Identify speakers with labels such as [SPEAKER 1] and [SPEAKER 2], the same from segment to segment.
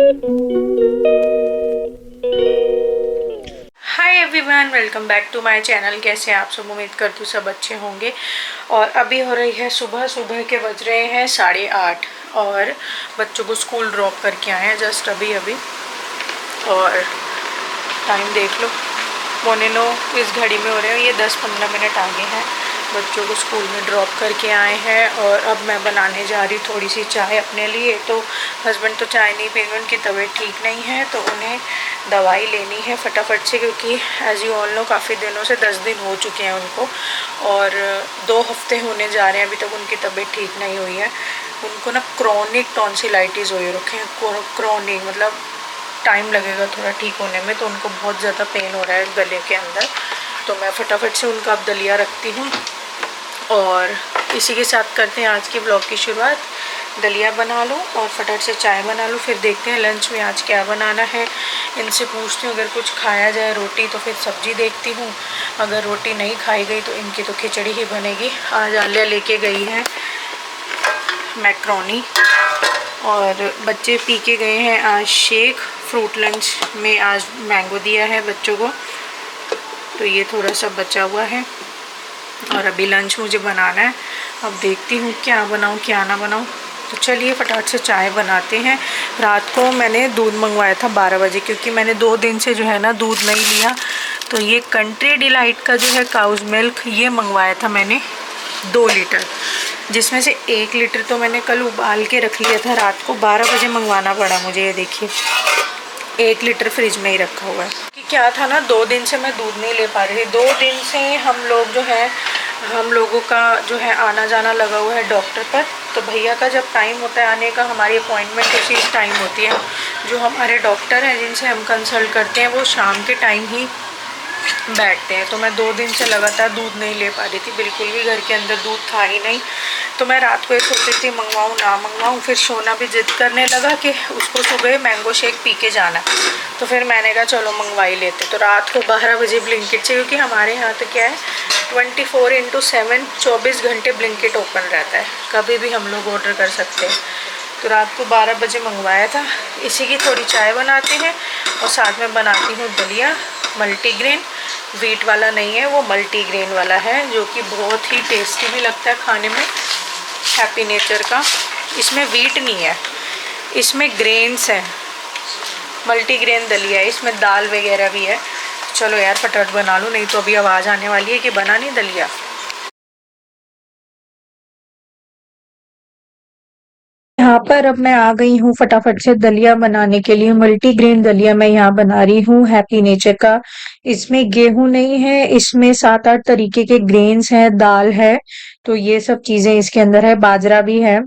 [SPEAKER 1] Hi everyone, welcome back to my channel. कैसे हैं आप सब? उम्मीद करती हूँ सब अच्छे होंगे। और अभी हो रही है सुबह। सुबह के बज रहे हैं 8:30 और बच्चों को स्कूल ड्रॉप करके आए हैं जस्ट अभी अभी। और टाइम देख लो, 8:45 इस घड़ी में हो रहे हैं। ये 10-15 मिनट आगे हैं। बच्चों को स्कूल में ड्रॉप करके आए हैं और अब मैं बनाने जा रही थोड़ी सी चाय अपने लिए। तो हस्बैंड तो चाय नहीं पिएंगे, उनकी तबीयत ठीक नहीं है, तो उन्हें दवाई लेनी है फटाफट से, क्योंकि एज यू ऑल नो काफ़ी दिनों से 10 दिन हो चुके हैं उनको और 2 हफ्ते होने जा रहे हैं, अभी तक उनकी तबीयत ठीक नहीं हुई है। उनको ना क्रॉनिक टॉन्सिलाइटिस हो रखे हैं। क्रॉनिक मतलब टाइम लगेगा थोड़ा ठीक होने में, तो उनको बहुत ज़्यादा पेन हो रहा है गले के अंदर। तो मैं फटाफट से उनका अब दलिया रखती हूँ और इसी के साथ करते हैं आज की ब्लॉग की शुरुआत। दलिया बना लूँ और फटाफट से चाय बना लूँ, फिर देखते हैं लंच में आज क्या बनाना है। इनसे पूछती हूँ अगर कुछ खाया जाए रोटी तो फिर सब्जी देखती हूँ, अगर रोटी नहीं खाई गई तो इनकी तो खिचड़ी ही बनेगी। आज आलिया लेके गई है मैक्रोनी और बच्चे पी के गए हैं आज शेक। फ्रूट लंच में आज मैंगो दिया है बच्चों को, तो ये थोड़ा सा बचा हुआ है और अभी लंच मुझे बनाना है। अब देखती हूँ क्या बनाऊँ क्या ना बनाऊँ। तो चलिए फटाफट से चाय बनाते हैं। रात को मैंने दूध मंगवाया था 12 बजे, क्योंकि मैंने 2 दिन से जो है ना दूध नहीं लिया। तो ये कंट्री डिलाइट का जो है काउज मिल्क ये मंगवाया था मैंने 2 लीटर, जिसमें से 1 लीटर तो मैंने कल उबाल के रख लिया था। रात को 12 बजे मंगवाना पड़ा मुझे। ये देखिए 1 लीटर फ्रिज में ही रखा हुआ है। कि क्या था ना, 2 दिन से मैं दूध नहीं ले पा रही थी। 2 दिन से हम लोग जो है, हम लोगों का जो है आना जाना लगा हुआ है डॉक्टर पर। तो भैया का जब टाइम होता है आने का, हमारी अपॉइंटमेंट उसी टाइम होती है। जो हमारे डॉक्टर हैं जिनसे हम कंसल्ट करते हैं वो शाम के टाइम ही बैठते हैं। तो मैं 2 दिन से लगातार दूध नहीं ले पा रही थी, बिल्कुल भी घर के अंदर दूध था ही नहीं। तो मैं रात को ये सोच रही थी मंगवाऊँ ना मंगवाऊँ। फिर सोना भी जिद करने लगा कि उसको सुबह मैंगो शेक पी के जाना। तो फिर मैंने कहा चलो मंगवा ही लेते। तो रात को 12 बजे ब्लिंकिट से, क्योंकि हमारे यहाँ तो क्या है 24/7 24 घंटे ब्लिंकिट ओपन रहता है, कभी भी हम लोग ऑर्डर कर सकते हैं। तो रात को 12 बजे मंगवाया था। इसी की थोड़ी चाय बनाते हैं और साथ में बनाती हूँ दलिया। मल्टीग्रेन, व्हीट वाला नहीं है, वो मल्टीग्रेन वाला है, जो कि बहुत ही टेस्टी भी लगता है खाने में। हैप्पी नेचर का। इसमें व्हीट नहीं है, इसमें ग्रेन्स हैं। मल्टीग्रेन दलिया है, इसमें दाल वगैरह भी है। चलो यार फटाफट बना लूँ, नहीं तो अभी आवाज़ आने वाली है कि बना नहीं दलिया। यहाँ पर अब मैं आ गई हूँ फटाफट से दलिया बनाने के लिए। मल्टीग्रेन दलिया मैं यहाँ बना रही हूँ हैप्पी नेचर का। इसमें गेहूं नहीं है, इसमें 7-8 तरीके के ग्रेन्स हैं, दाल है। तो ये सब चीजें इसके अंदर है, बाजरा भी है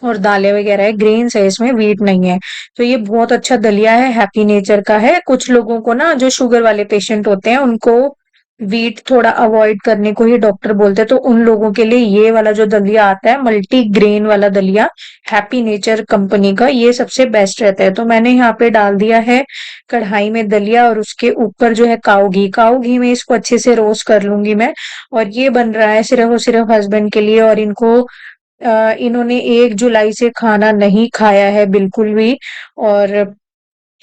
[SPEAKER 1] और दालें वगैरह है। ग्रेन्स है इसमें, व्हीट नहीं है। तो ये बहुत अच्छा दलिया है, हैप्पी नेचर का है। कुछ लोगों को ना जो शुगर वाले पेशेंट होते हैं उनको व्हीट थोड़ा अवॉइड करने को ही डॉक्टर बोलते हैं। तो उन लोगों के लिए ये वाला जो दलिया आता है मल्टी ग्रेन वाला दलिया, हैप्पी नेचर कंपनी का, ये सबसे बेस्ट रहता है। तो मैंने यहाँ पे डाल दिया है कढ़ाई में दलिया और उसके ऊपर जो है काऊ घी। काऊ घी में इसको अच्छे से रोस्ट कर लूंगी मैं। और ये बन रहा है सिर्फ और सिर्फ हस्बैंड के लिए। और इनको इन्होंने 1 जुलाई से खाना नहीं खाया है बिल्कुल भी। और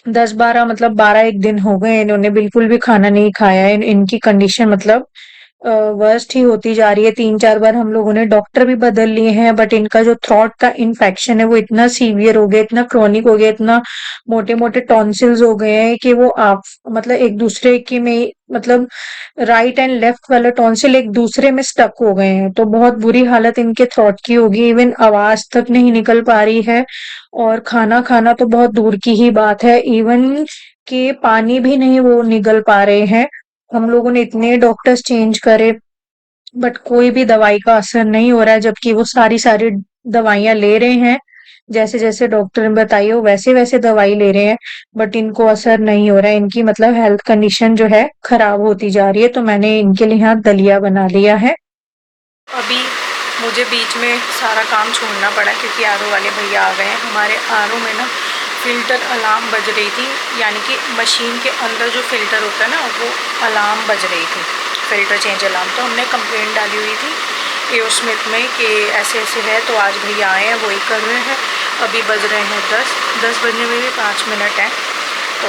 [SPEAKER 1] 10-12 मतलब 12 एक दिन हो गए इन्होंने बिल्कुल भी खाना नहीं खाया है। इनकी कंडीशन मतलब वर्स्ट ही होती जा रही है। 3-4 बार हम लोगों ने डॉक्टर भी बदल लिए हैं, बट इनका जो थ्रोट का इन्फेक्शन है वो इतना सीवियर हो गया, इतना क्रॉनिक हो गया, इतना मोटे मोटे टॉन्सिल्स हो गए हैं कि वो आप मतलब एक दूसरे की में मतलब राइट एंड लेफ्ट वाला टॉन्सिल एक दूसरे में स्टक हो गए हैं। तो बहुत बुरी हालत इनके थ्रोट की होगी, इवन आवाज तक नहीं निकल पा रही है। और खाना खाना तो बहुत दूर की ही बात है, इवन कि पानी भी नहीं वो निगल पा रहे हैं। हम लोगों ने इतने डॉक्टर्स चेंज करे बट कोई भी दवाई का असर नहीं हो रहा है, जबकि वो सारी सारी दवाइयां ले रहे हैं। जैसे जैसे डॉक्टर ने बताई हो वैसे वैसे दवाई ले रहे हैं, बट इनको असर नहीं हो रहा है। इनकी मतलब हेल्थ कंडीशन जो है खराब होती जा रही है। तो मैंने इनके लिए यहाँ दलिया बना लिया है। अभी मुझे बीच में सारा काम छोड़ना पड़ा क्योंकि आरओ वाले भैया आ गए हैं। हमारे आरओ में ना फ़िल्टर अलार्म बज रही थी, यानी कि मशीन के अंदर जो फ़िल्टर होता है ना वो अलार्म बज रही थी, फ़िल्टर चेंज अलार्म। तो हमने कंप्लेंट डाली हुई थी एओ स्मिथ में कि ऐसे ऐसे है। तो आज भैया आए हैं, वही कर रहे हैं। अभी बज रहे हैं 10 बजने में भी 5 मिनट हैं। तो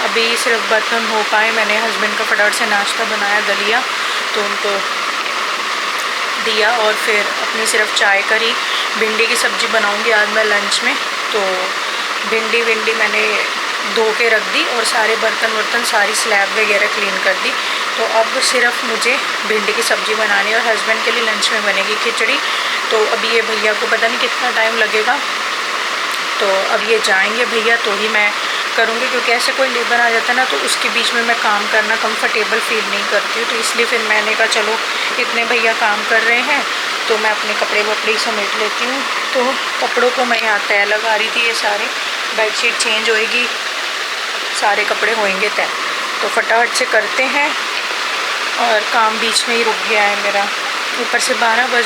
[SPEAKER 1] अभी सिर्फ बर्तन हो पाए। मैंने हस्बैंड का फटाफट से नाश्ता बनाया, दलिया, तो उनको दिया और फिर अपनी सिर्फ चाय करी। भिंडी की सब्ज़ी बनाऊंगी आज मैं लंच में। तो भिंडी मैंने धो के रख दी और सारे बर्तन सारी स्लैब वगैरह क्लीन कर दी। तो अब सिर्फ मुझे भिंडी की सब्ज़ी बनानी है और हस्बैंड के लिए लंच में बनेगी खिचड़ी। तो अभी ये भैया को पता नहीं कितना टाइम लगेगा, तो अब ये जाएंगे भैया तो ही मैं करूँगी, क्योंकि ऐसे कोई लेबर आ जाता है ना तो उसके बीच में मैं काम करना कंफर्टेबल फील नहीं करती हूँ। तो इसलिए फिर मैंने कहा चलो इतने भैया काम कर रहे हैं तो मैं अपने कपड़े वपड़े समेट लेती हूँ। तो कपड़ों को मैं यहाँ तय लगा रही थी, ये सारे बेडशीट चेंज होएगी, सारे कपड़े होंगे तय। तो फटाफट से करते हैं और काम बीच में ही रुक गया है मेरा। ऊपर से 12 बज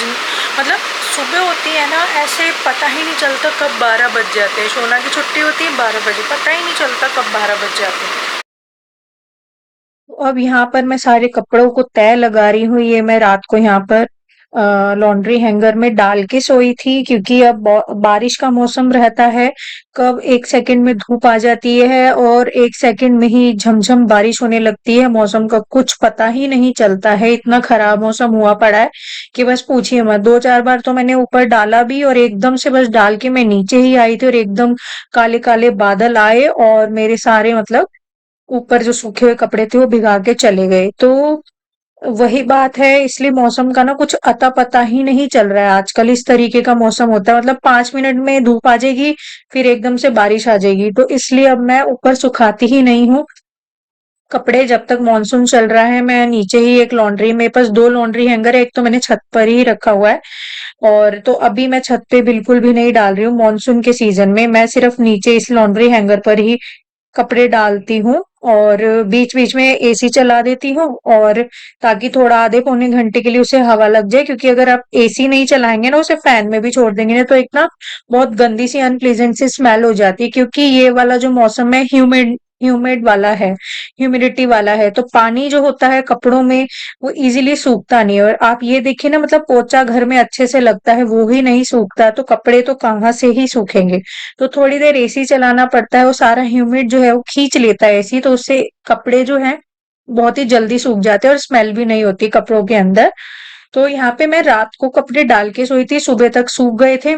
[SPEAKER 1] मतलब सुबह होती है ना, ऐसे पता ही नहीं चलता कब 12 बज जाते हैं। शोना की छुट्टी होती है 12 बजे, पता ही नहीं चलता कब 12 बज जाते हैं। अब यहाँ पर मैं सारे कपड़ों को तय लगा रही हूँ। ये मैं रात को यहाँ पर लॉन्ड्री हैंगर में डाल के सोई थी, क्योंकि अब बारिश का मौसम रहता है। कब एक सेकंड में धूप आ जाती है और एक सेकंड में ही झमझम बारिश होने लगती है। मौसम का कुछ पता ही नहीं चलता है। इतना खराब मौसम हुआ पड़ा है कि बस पूछिए मत। 2-4 बार तो मैंने ऊपर डाला भी और एकदम से बस डाल के मैं नीचे ही आई थी और एकदम काले काले बादल आए और मेरे सारे मतलब ऊपर जो सूखे हुए कपड़े थे वो भिगा के चले गए। तो वही बात है, इसलिए मौसम का ना कुछ अता पता ही नहीं चल रहा है। आजकल इस तरीके का मौसम होता है, मतलब 5 मिनट में धूप आ जाएगी, फिर एकदम से बारिश आ जाएगी। तो इसलिए अब मैं ऊपर सुखाती ही नहीं हूँ कपड़े। जब तक मॉनसून चल रहा है मैं नीचे ही एक लॉन्ड्री, मेरे पास 2 लॉन्ड्री हैंगर है, एक तो मैंने छत पर ही रखा हुआ है। और तो अभी मैं छत पे बिल्कुल भी नहीं डाल रही हूँ मॉनसून के सीजन में। मैं सिर्फ नीचे इस लॉन्ड्री हैंगर पर ही कपड़े डालती हूँ और बीच-बीच में एसी चला देती हूँ, और ताकि थोड़ा आधे पौने घंटे के लिए उसे हवा लग जाए। क्योंकि अगर आप एसी नहीं चलाएंगे ना, उसे फैन में भी छोड़ देंगे ना, तो एक ना बहुत गंदी सी अनप्लेजेंट सी स्मेल हो जाती है। क्योंकि ये वाला जो मौसम है ह्यूमिड ह्यूमिड वाला है, ह्यूमिडिटी वाला है, तो पानी जो होता है कपड़ों में वो इजीली सूखता नहीं है। और आप ये देखिए ना, मतलब पोछा घर में अच्छे से लगता है वो ही नहीं सूखता, तो कपड़े तो कहाँ से ही सूखेंगे। तो थोड़ी देर एसी चलाना पड़ता है, वो सारा ह्यूमिड जो है वो खींच लेता है एसी, तो उससे कपड़े जो हैं बहुत ही जल्दी सूख जाते हैं और स्मेल भी नहीं होती कपड़ों के अंदर। तो यहाँ पे मैं रात को कपड़े डाल के सोई थी, सुबह तक सूख गए थे।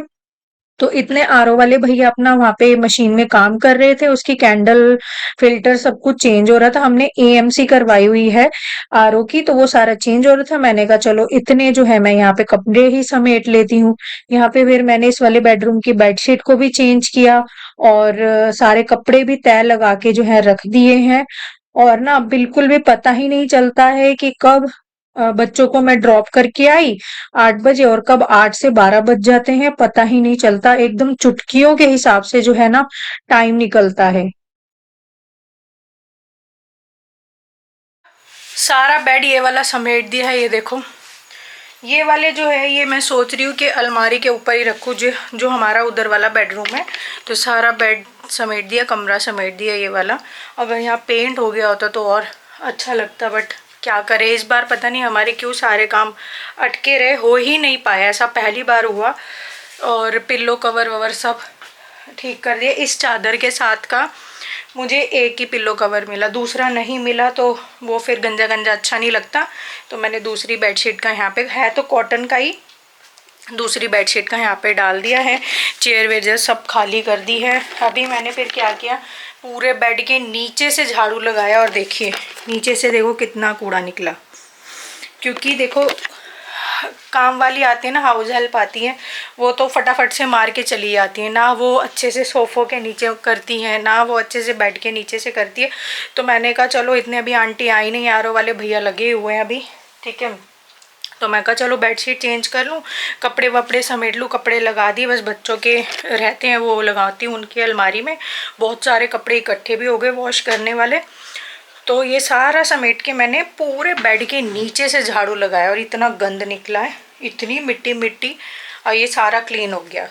[SPEAKER 1] तो इतने आरओ वाले भैया अपना वहां पे मशीन में काम कर रहे थे, उसकी कैंडल फिल्टर सब कुछ चेंज हो रहा था। हमने एएमसी करवाई हुई है आरओ की, तो वो सारा चेंज हो रहा था। मैंने कहा चलो इतने जो है मैं यहाँ पे कपड़े ही समेट लेती हूँ। यहाँ पे फिर मैंने इस वाले बेडरूम की बेडशीट को भी चेंज किया और सारे कपड़े भी तय लगा के जो है रख दिए हैं। और ना बिल्कुल भी पता ही नहीं चलता है कि कब बच्चों को मैं ड्रॉप करके आई 8 बजे और कब 8 से 12 बज जाते हैं, पता ही नहीं चलता। एकदम चुटकियों के हिसाब से जो है ना टाइम निकलता है। सारा बेड ये वाला समेट दिया है, ये देखो। ये वाले जो है ये मैं सोच रही हूँ कि अलमारी के ऊपर ही रखूँ, जो जो हमारा उधर वाला बेडरूम है। तो सारा बेड समेट दिया, कमरा समेट दिया ये वाला। अगर यहाँ पेंट हो गया होता तो और अच्छा लगता, बट क्या करें, इस बार पता नहीं हमारे क्यों सारे काम अटके रहे, हो ही नहीं पाया। ऐसा पहली बार हुआ। और पिल्लो कवर ववर सब ठीक कर दिए। इस चादर के साथ का मुझे एक ही पिल्लो कवर मिला, दूसरा नहीं मिला, तो वो फिर गंजा गंजा अच्छा नहीं लगता। तो मैंने दूसरी बेडशीट का यहाँ पे है तो कॉटन का ही, दूसरी बेडशीट का यहाँ पे डाल दिया है। चेयर वेयर सब खाली कर दी है। अभी मैंने फिर क्या किया, पूरे बेड के नीचे से झाड़ू लगाया और देखिए नीचे से देखो कितना कूड़ा निकला। क्योंकि देखो काम वाली आती है ना, हाउस हेल्प आती है, वो तो फटाफट से मार के चली जाती है ना। वो अच्छे से सोफ़ों के नीचे करती हैं ना, वो अच्छे से बेड के नीचे से करती है। तो मैंने कहा चलो इतने अभी आंटी आई नहीं, आरओ वाले भैया लगे हुए हैं अभी, ठीक है। तो मैं कहा चलो बेडशीट चेंज कर लूँ, कपड़े वपड़े समेट लूँ। कपड़े लगा दिए, बस बच्चों के रहते हैं वो लगाती हूँ उनकी अलमारी में। बहुत सारे कपड़े इकट्ठे भी हो गए वॉश करने वाले। तो ये सारा समेट के मैंने पूरे बेड के नीचे से झाड़ू लगाया और इतना गंद निकला है, इतनी मिट्टी मिट्टी, और ये सारा क्लीन हो गया।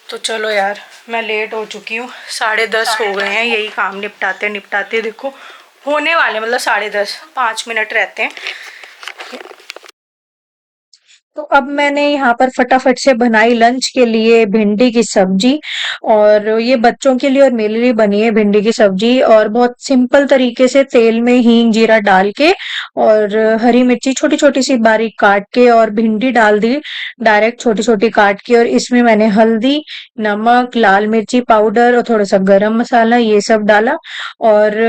[SPEAKER 1] तो चलो यार, मैं लेट हो चुकी हूँ, 10:30 हो गए हैं। यही काम निपटाते निपटाते देखो होने वाले, मतलब 10:30, 5 मिनट रहते हैं। तो अब मैंने यहाँ पर फटाफट से बनाई लंच के लिए भिंडी की सब्जी, और ये बच्चों के लिए और मेरे लिए बनी है भिंडी की सब्जी, और बहुत सिंपल तरीके से तेल में हींग जीरा डाल के और हरी मिर्ची छोटी छोटी सी बारीक काट के और भिंडी डाल दी डायरेक्ट छोटी छोटी काट के, और इसमें मैंने हल्दी, नमक, लाल मिर्ची पाउडर और थोड़ा सा गरम मसाला ये सब डाला, और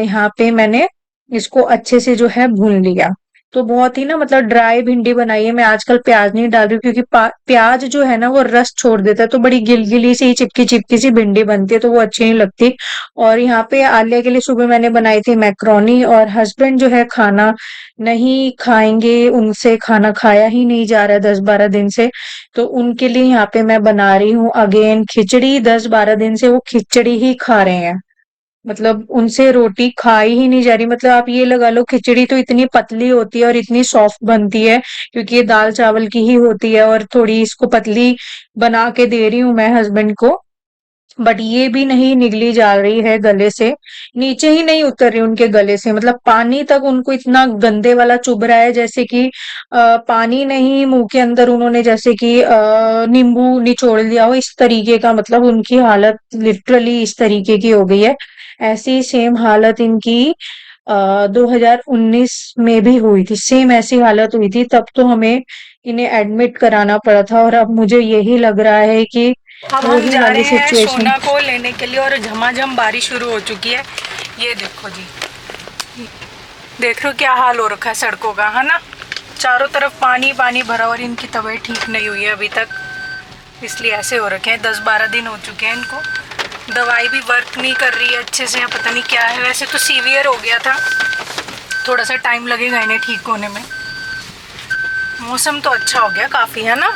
[SPEAKER 1] यहाँ पे मैंने इसको अच्छे से जो है भून लिया। तो बहुत ही ना मतलब ड्राई भिंडी बनाई है। मैं आजकल प्याज नहीं डाल रही हूँ क्योंकि प्याज जो है ना वो रस छोड़ देता है, तो बड़ी गिलगिली सी चिपकी चिपकी सी भिंडी बनती है, तो वो अच्छी नहीं लगती। और यहाँ पे आलिया के लिए सुबह मैंने बनाई थी मैक्रोनी, और हस्बैंड जो है खाना नहीं खाएंगे, उनसे खाना खाया ही नहीं जा रहा है 10-12 दिन से, तो उनके लिए यहाँ पे मैं बना रही हूँ अगेन खिचड़ी। 10-12 दिन से वो खिचड़ी ही खा रहे हैं, मतलब उनसे रोटी खाई ही नहीं जा रही। मतलब आप ये लगा लो खिचड़ी तो इतनी पतली होती है और इतनी सॉफ्ट बनती है, क्योंकि ये दाल चावल की ही होती है, और थोड़ी इसको पतली बना के दे रही हूँ मैं हस्बैंड को, बट ये भी नहीं निगली जा रही है गले से, नीचे ही नहीं उतर रही उनके गले से, मतलब पानी तक उनको इतना गंदे वाला चुभ रहा है, जैसे कि पानी नहीं मुंह के अंदर उन्होंने जैसे कि नींबू निचोड़ लिया हो, इस तरीके का, मतलब उनकी हालत लिटरली इस तरीके की हो गई है। ऐसी सेम हालत इनकी 2019 में भी हुई थी, सेम ऐसी हालत हुई थी, तब तो हमें इन्हें एडमिट कराना पड़ा था, और अब मुझे यही लग रहा है कि
[SPEAKER 2] अब हम
[SPEAKER 1] वही
[SPEAKER 2] जा
[SPEAKER 1] वाली
[SPEAKER 2] रहे हैं
[SPEAKER 1] सिचुएशन।
[SPEAKER 2] सोना को लेने के लिए और झमाझम बारिश शुरू हो चुकी है। ये देखो जी, देख रहे हो क्या हाल हो रखा है सड़कों का, है ना। चारों तरफ पानी पानी भरा, और इनकी तबीयत ठीक नहीं हुई है अभी तक, इसलिए ऐसे हो रखे हैं। 10-12 दिन हो चुके हैं इनको, दवाई भी वर्क नहीं कर रही है अच्छे से, पता नहीं क्या है। वैसे तो सीवियर हो गया था, थोड़ा सा टाइम लगेगा इन्हें ठीक होने में। मौसम तो अच्छा हो गया काफ़ी, है ना,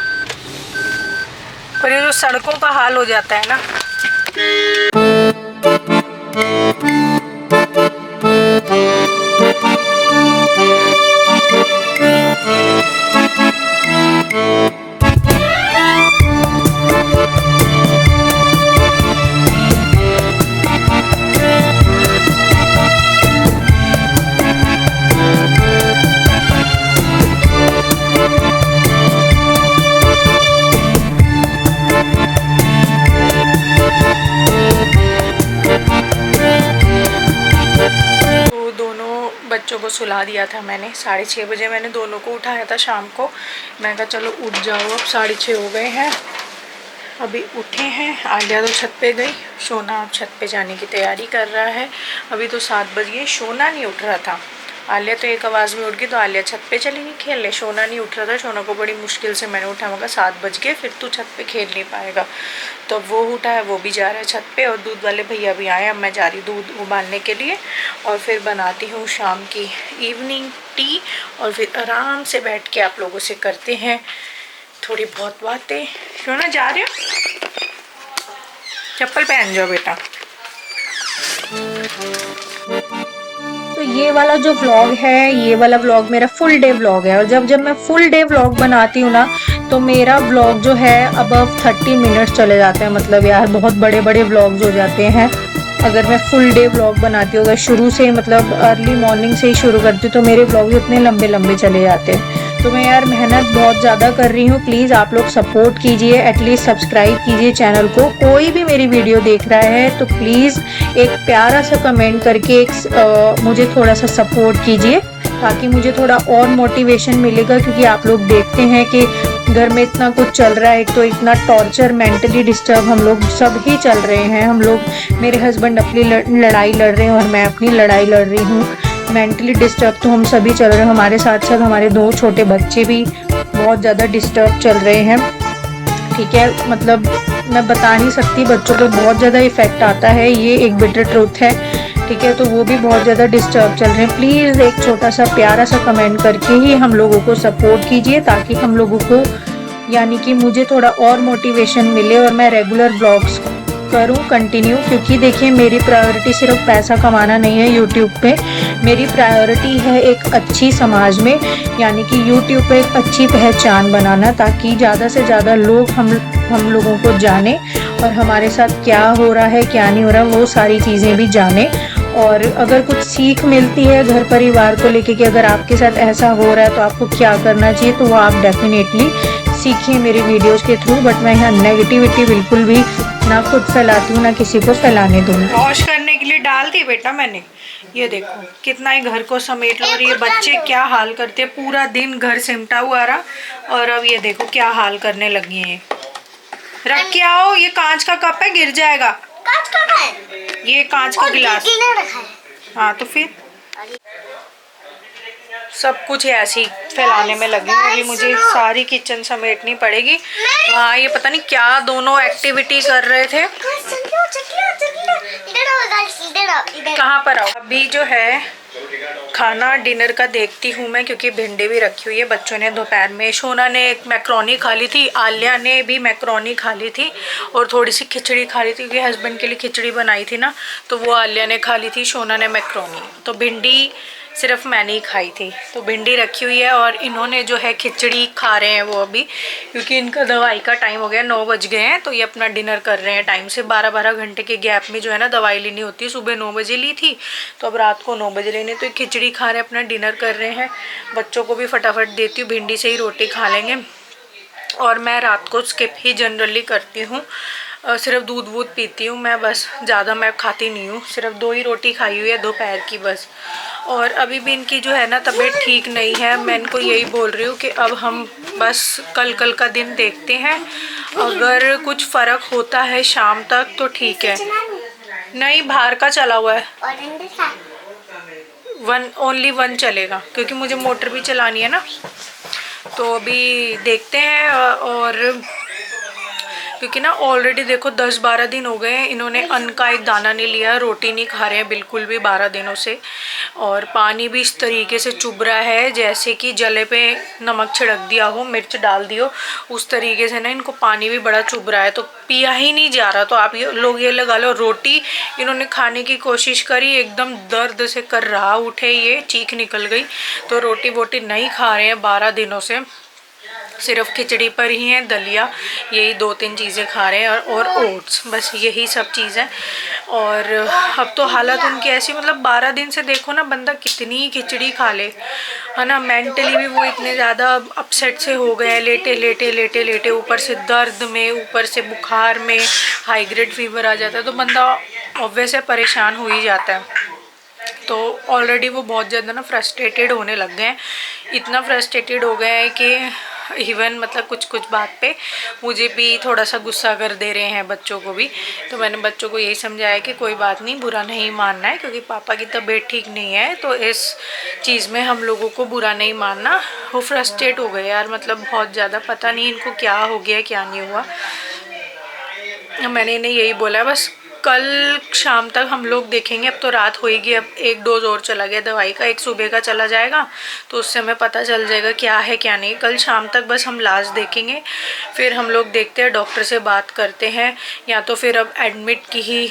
[SPEAKER 2] पर ये जो सड़कों का हाल हो जाता है ना। तो दोनों बच्चों को सुला दिया था मैंने, 6:30 बजे मैंने दोनों को उठाया था शाम को। मैं कहा चलो उठ जाओ, अब 6:30 हो गए हैं, अभी उठे हैं। आलिया तो छत पे गई, सोना अब छत पे जाने की तैयारी कर रहा है। अभी तो 7 बज गए, सोना नहीं उठ रहा था। आलिया तो एक आवाज़ में उठ गई, तो आलिया छत पे चली गई खेलने, सोना नहीं उठ रहा था। सोना को बड़ी मुश्किल से मैंने उठा, मगर 7 बज गए, फिर तू छत पे खेल नहीं पाएगा। तो अब वो उठा है, वो भी जा रहा है छत पे, और दूध वाले भैया भी आए। अब मैं जा रही दूध उबालने के लिए, और फिर बनाती हूँ शाम की इवनिंग टी, और फिर आराम से बैठ के आप लोगों से करते हैं थोड़ी बहुत बातें। सोना जा रहे हो, चप्पल पहन जाओ बेटा।
[SPEAKER 1] तो ये वाला जो व्लॉग है, ये वाला व्लॉग मेरा फुल डे व्लॉग है, और जब जब मैं फुल डे व्लॉग बनाती हूँ ना, तो मेरा व्लॉग जो है अबव 30 मिनट्स चले जाते हैं। मतलब यार बहुत बड़े बड़े व्लॉग्स हो जाते हैं अगर मैं फुल डे व्लॉग बनाती हूँ। अगर शुरू से मतलब अर्ली मॉर्निंग से ही शुरू करती हूँ तो मेरे व्लॉग इतने लंबे लंबे चले जाते हैं। तो मैं यार मेहनत बहुत ज़्यादा कर रही हूँ, प्लीज़ आप लोग सपोर्ट कीजिए, एटलीस्ट सब्सक्राइब कीजिए चैनल को। कोई भी मेरी वीडियो देख रहा है तो प्लीज़ एक प्यारा सा कमेंट करके मुझे थोड़ा सा सपोर्ट कीजिए, ताकि मुझे थोड़ा और मोटिवेशन मिलेगा। क्योंकि आप लोग देखते हैं कि घर में इतना कुछ चल रहा है, एक तो इतना टॉर्चर, मेंटली डिस्टर्ब हम लोग सब ही चल रहे हैं। हम लोग, मेरे हस्बैंड अपनी लड़ाई लड़ रहे हैं और मैं अपनी लड़ाई लड़ रही हूँ। मेंटली डिस्टर्ब तो हम सभी चल रहे हैं, हमारे साथ साथ हमारे 2 छोटे बच्चे भी बहुत ज़्यादा डिस्टर्ब चल रहे हैं। ठीक है, मतलब मैं बता नहीं सकती, बच्चों पे बहुत ज़्यादा इफेक्ट आता है, ये एक बिटर ट्रूथ है। ठीक है, तो वो भी बहुत ज़्यादा डिस्टर्ब चल रहे हैं। प्लीज़ एक छोटा सा प्यारा सा कमेंट करके ही हम लोगों को सपोर्ट कीजिए, ताकि हम लोगों को, यानी कि मुझे थोड़ा और मोटिवेशन मिले और मैं रेगुलर ब्लॉग्स करूं कंटिन्यू। क्योंकि देखिए मेरी प्रायोरिटी सिर्फ पैसा कमाना नहीं है यूट्यूब पे, मेरी प्रायोरिटी है एक अच्छी समाज में, यानी कि यूट्यूब पे एक अच्छी पहचान बनाना, ताकि ज़्यादा से ज़्यादा लोग हम लोगों को जाने और हमारे साथ क्या हो रहा है क्या नहीं हो रहा वो सारी चीज़ें भी जाने। और अगर कुछ सीख मिलती है घर परिवार को लेके कि अगर आपके साथ ऐसा हो रहा है तो आपको क्या करना चाहिए, तो वो आप डेफिनेटली सीखिए मेरी वीडियोस के थ्रू। बट मैं यहाँ नेगेटिविटी बिल्कुल भी ना खुद फैलाती हूँ ना किसी को फैलाने दूंगी।
[SPEAKER 2] वॉश करने के लिए डाल दी बेटा मैंने। ये देखो कितना ही घर को समेट लो, और ये बच्चे क्या हाल करते हैं, पूरा दिन घर सिमटा हुआ रहा, और अब ये देखो क्या हाल करने लगी हैं। रख के आओ, ये कांच का कप है, गिर जाएगा।
[SPEAKER 3] कांच का है,
[SPEAKER 2] ये कांच का गिलास।
[SPEAKER 3] रखा है।
[SPEAKER 2] हाँ तो फिर सब कुछ ऐसे ही फैलाने में लगी हूँ। अभी मुझे सारी किचन समेटनी पड़ेगी। तो हाँ, ये पता नहीं क्या दोनों एक्टिविटी कर रहे थे। कहाँ पर आओ। अभी जो है खाना डिनर का देखती हूँ मैं, क्योंकि भिंडी भी रखी हुई है। बच्चों ने दोपहर में, शोना ने एक मैक्रोनी खा ली थी, आलिया ने भी मैक्रोनी खा ली थी, और थोड़ी सी खिचड़ी खा ली थी क्योंकि हस्बैंड के लिए खिचड़ी बनाई थी ना, तो वो आलिया ने खा ली थी, शोना ने मैक्रोनी। तो भिंडी सिर्फ मैंने ही खाई थी। तो भिंडी रखी हुई है, और इन्होंने जो है खिचड़ी खा रहे हैं वो अभी, क्योंकि इनका दवाई का टाइम हो गया, 9 बज गए हैं। तो ये अपना डिनर कर रहे हैं टाइम से। 12-12 घंटे के गैप में जो है ना दवाई लेनी होती है। सुबह 9 बजे ली थी, तो अब रात को 9 बजे लेनी। तो ये खिचड़ी खा रहे हैं, अपना डिनर कर रहे हैं। बच्चों को भी फटाफट देती हूँ, भिंडी से ही रोटी खा लेंगे। और मैं रात को स्किप ही जनरली करती हूँ, सिर्फ दूध वूध पीती हूँ मैं, बस ज़्यादा मैं खाती नहीं हूँ। सिर्फ 2 ही रोटी खाई हुई है दोपहर की बस। और अभी भी इनकी जो है ना तबीयत ठीक नहीं है। मैं इनको यही बोल रही हूँ कि अब हम बस कल का दिन देखते हैं, अगर कुछ फ़र्क होता है शाम तक तो ठीक है। नहीं, बाहर का चला हुआ है, ओनली 1 चलेगा, क्योंकि मुझे मोटर भी चलानी है ना। तो अभी देखते हैं। और क्योंकि ना ऑलरेडी देखो 10-12 दिन हो गए हैं, इन्होंने अन्न का एक दाना नहीं लिया, रोटी नहीं खा रहे हैं बिल्कुल भी 12 दिनों से। और पानी भी इस तरीके से चुभ रहा है जैसे कि जले पे नमक छिड़क दिया हो, मिर्च डाल दियो, उस तरीके से ना इनको पानी भी बड़ा चुभ रहा है। तो पिया ही नहीं जा रहा। तो आप ये लोग ये लगा लो, रोटी इन्होंने खाने की कोशिश करी, एकदम दर्द से कर रहा उठे, ये चीख निकल गई। तो रोटी वोटी नहीं खा रहे हैं 12 दिनों से, सिर्फ खिचड़ी पर ही है, दलिया, यही 2-3 चीज़ें खा रहे हैं, और ओट्स, बस यही सब चीज़ें। और अब तो हालत उनकी ऐसी, मतलब 12 दिन से देखो ना बंदा कितनी खिचड़ी खा ले, है ना। मेंटली भी वो इतने ज़्यादा अपसेट से हो गए हैं, लेटे, ऊपर से दर्द में, ऊपर से बुखार में, हाई ग्रेड फीवर आ जाता है, तो बंदा ऑब्वियस है परेशान हो ही जाता है। तो ऑलरेडी वो बहुत ज़्यादा ना फ्रस्ट्रेटेड होने लग गए हैं। इतना फ्रस्ट्रेटेड हो गए हैं कि इवन मतलब कुछ बात पे मुझे भी थोड़ा सा गुस्सा कर दे रहे हैं, बच्चों को भी। तो मैंने बच्चों को यही समझाया कि कोई बात नहीं, बुरा नहीं मानना है, क्योंकि पापा की तबीयत ठीक नहीं है, तो इस चीज़ में हम लोगों को बुरा नहीं मानना। वो फ्रस्ट्रेट हो गए यार, मतलब बहुत ज़्यादा, पता नहीं इनको क्या हो गया क्या नहीं हुआ। मैंने इन्हें यही बोला, बस कल शाम तक हम लोग देखेंगे। अब तो रात होएगी, अब 1 डोज और चला गया दवाई का, एक सुबह का चला जाएगा, तो उससे हमें पता चल जाएगा क्या है क्या नहीं। कल शाम तक बस हम लास्ट देखेंगे, फिर हम लोग देखते हैं, डॉक्टर से बात करते हैं, या तो फिर अब एडमिट की ही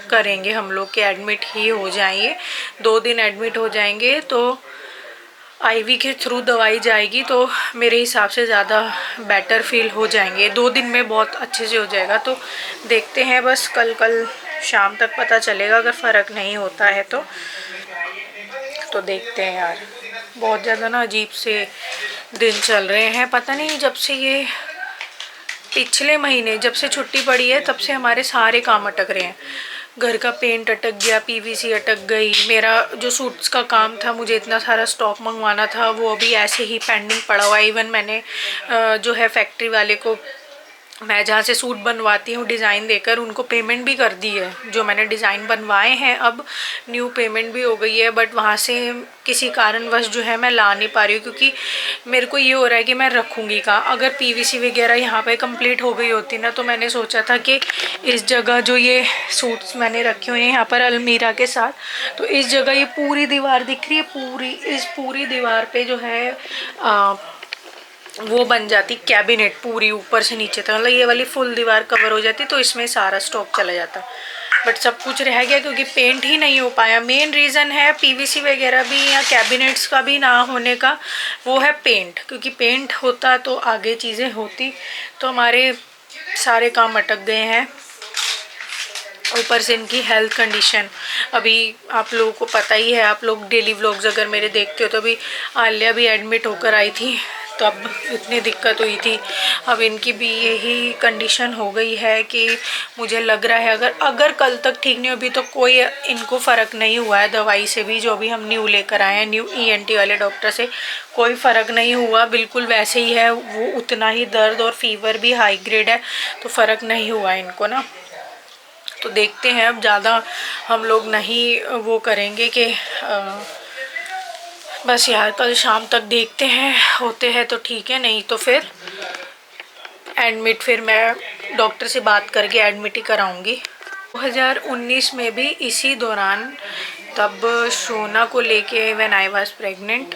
[SPEAKER 2] करेंगे हम लोग, कि एडमिट ही हो जाएंगे, 2 दिन एडमिट हो जाएंगे। तो आईवी के थ्रू दवाई जाएगी, तो मेरे हिसाब से ज़्यादा बेटर फील हो जाएंगे, 2 दिन में बहुत अच्छे से हो जाएगा। तो देखते हैं, बस कल शाम तक पता चलेगा, अगर फ़र्क नहीं होता है तो देखते हैं यार। बहुत ज़्यादा ना अजीब से दिन चल रहे हैं, पता नहीं, जब से ये पिछले महीने जब से छुट्टी पड़ी है तब से हमारे सारे काम अटक रहे हैं। घर का पेंट अटक गया, पीवीसी अटक गई, मेरा जो सूट्स का काम था, मुझे इतना सारा स्टॉक मंगवाना था, वो अभी ऐसे ही पेंडिंग पड़ा हुआ है। इवन मैंने जो है फैक्ट्री वाले को, मैं जहाँ से सूट बनवाती हूँ डिज़ाइन देकर, उनको पेमेंट भी कर दी है, जो मैंने डिज़ाइन बनवाए हैं, अब न्यू पेमेंट भी हो गई है। बट वहाँ से किसी कारणवश जो है मैं ला नहीं पा रही हूँ, क्योंकि मेरे को ये हो रहा है कि मैं रखूँगी कहाँ। अगर पीवीसी वगैरह यहाँ पे कंप्लीट हो गई होती ना, तो मैंने सोचा था कि इस जगह जो ये सूट्स मैंने रखे हुए हैं यहाँ पर अलमीरा के साथ, तो इस जगह ये पूरी दीवार दिख रही है, इस पूरी दीवार पर जो है वो बन जाती कैबिनेट, पूरी ऊपर से नीचे तक, मतलब ये वाली फुल दीवार कवर हो जाती, तो इसमें सारा स्टॉक चला जाता। बट सब कुछ रह गया क्योंकि पेंट ही नहीं हो पाया। मेन रीज़न है पीवीसी वगैरह भी या कैबिनेट्स का भी ना होने का, वो है पेंट, क्योंकि पेंट होता तो आगे चीज़ें होती। तो हमारे सारे काम अटक गए हैं। ऊपर से इनकी हेल्थ कंडीशन, अभी आप लोगों को पता ही है, आप लोग डेली व्लॉग्स अगर मेरे देखते हो तो अभी आलिया भी एडमिट होकर आई थी, तो अब इतनी दिक्कत हुई थी। अब इनकी भी यही कंडीशन हो गई है कि मुझे लग रहा है अगर कल तक ठीक नहीं हो, अभी तो कोई इनको फ़र्क नहीं हुआ है दवाई से भी, जो भी हम न्यू लेकर आए हैं न्यू ENT वाले डॉक्टर से, कोई फ़र्क नहीं हुआ, बिल्कुल वैसे ही है वो, उतना ही दर्द और फीवर भी हाई ग्रेड है, तो फ़र्क नहीं हुआ इनको ना। तो देखते हैं, अब ज़्यादा हम लोग नहीं वो करेंगे कि बस यार कल शाम तक देखते हैं, होते हैं तो ठीक है, नहीं तो फिर एडमिट, फिर मैं डॉक्टर से बात करके एडमिट ही कराऊंगी। 2019 में भी इसी दौरान, तब शोना को लेके व्हेन आई वाज प्रेग्नेंट,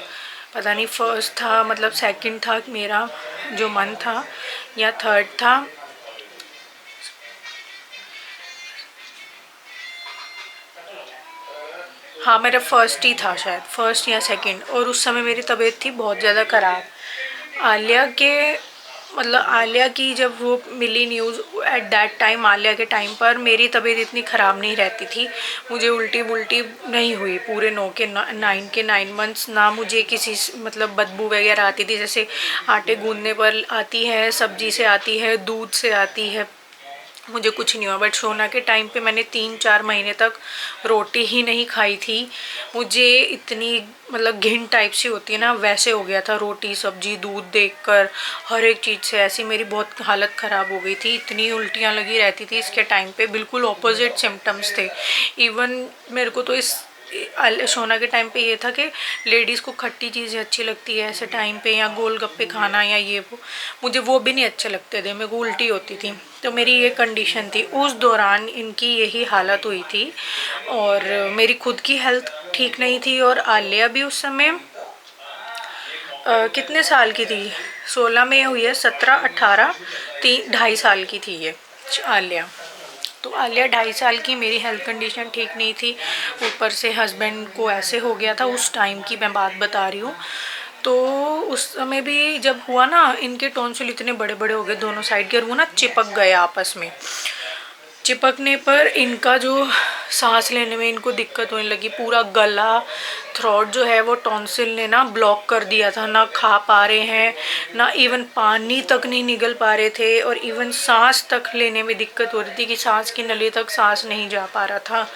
[SPEAKER 2] पता नहीं फर्स्ट था मतलब सेकंड था मेरा जो मंथ था या थर्ड था, हाँ मेरा फर्स्ट ही था शायद, फर्स्ट या सेकंड, और उस समय मेरी तबीयत थी बहुत ज़्यादा ख़राब। आलिया के मतलब आलिया की जब वो मिली news at that time, Alia के टाइम पर मेरी तबीयत इतनी ख़राब नहीं रहती थी, मुझे उल्टी बुल्टी नहीं हुई पूरे 9 मंथ्स, ना मुझे किसी मतलब बदबू वगैरह आती थी, जैसे आटे गूंदने पर आती है, सब्जी से आती है, दूध से आती है, मुझे कुछ नहीं हुआ। बट शोना के टाइम पे मैंने 3-4 महीने तक रोटी ही नहीं खाई थी, मुझे इतनी मतलब घिन टाइप सी होती है ना, वैसे हो गया था, रोटी सब्जी दूध देखकर हर एक चीज़ से ऐसी मेरी बहुत हालत ख़राब हो गई थी, इतनी उल्टियाँ लगी रहती थी इसके टाइम पे, बिल्कुल ऑपोजिट सिम्टम्स थे। इवन मेरे को तो इस सोना के टाइम पे ये था कि लेडीज़ को खट्टी चीज़ें अच्छी लगती है ऐसे टाइम पे, या गोलगप्पे खाना या ये वो, मुझे वो भी नहीं अच्छे लगते थे, मेरे को उल्टी होती थी, तो मेरी ये कंडीशन थी। उस दौरान इनकी यही हालत हुई थी, और मेरी खुद की हेल्थ ठीक नहीं थी, और आलिया भी उस समय कितने साल की थी, 16 में हुई है, 17-18 2.5 साल की थी ये आलिया। तो आलिया 2.5 साल की, मेरी हेल्थ कंडीशन ठीक नहीं थी, ऊपर से हस्बैंड को ऐसे हो गया था, उस टाइम की मैं बात बता रही हूँ। तो उस समय भी जब हुआ ना, इनके टॉन्सिल इतने बड़े बड़े हो गए दोनों साइड के, और वो ना चिपक गए आपस में, चिपकने पर इनका जो सांस लेने में इनको दिक्कत होने लगी, पूरा गला थ्रोट जो है वो टॉन्सिल ने ना ब्लॉक कर दिया था, ना खा पा रहे हैं, ना इवन पानी तक नहीं निगल पा रहे थे, और इवन सांस तक लेने में दिक्कत हो रही थी कि सांस की नली तक सांस नहीं जा पा रहा था,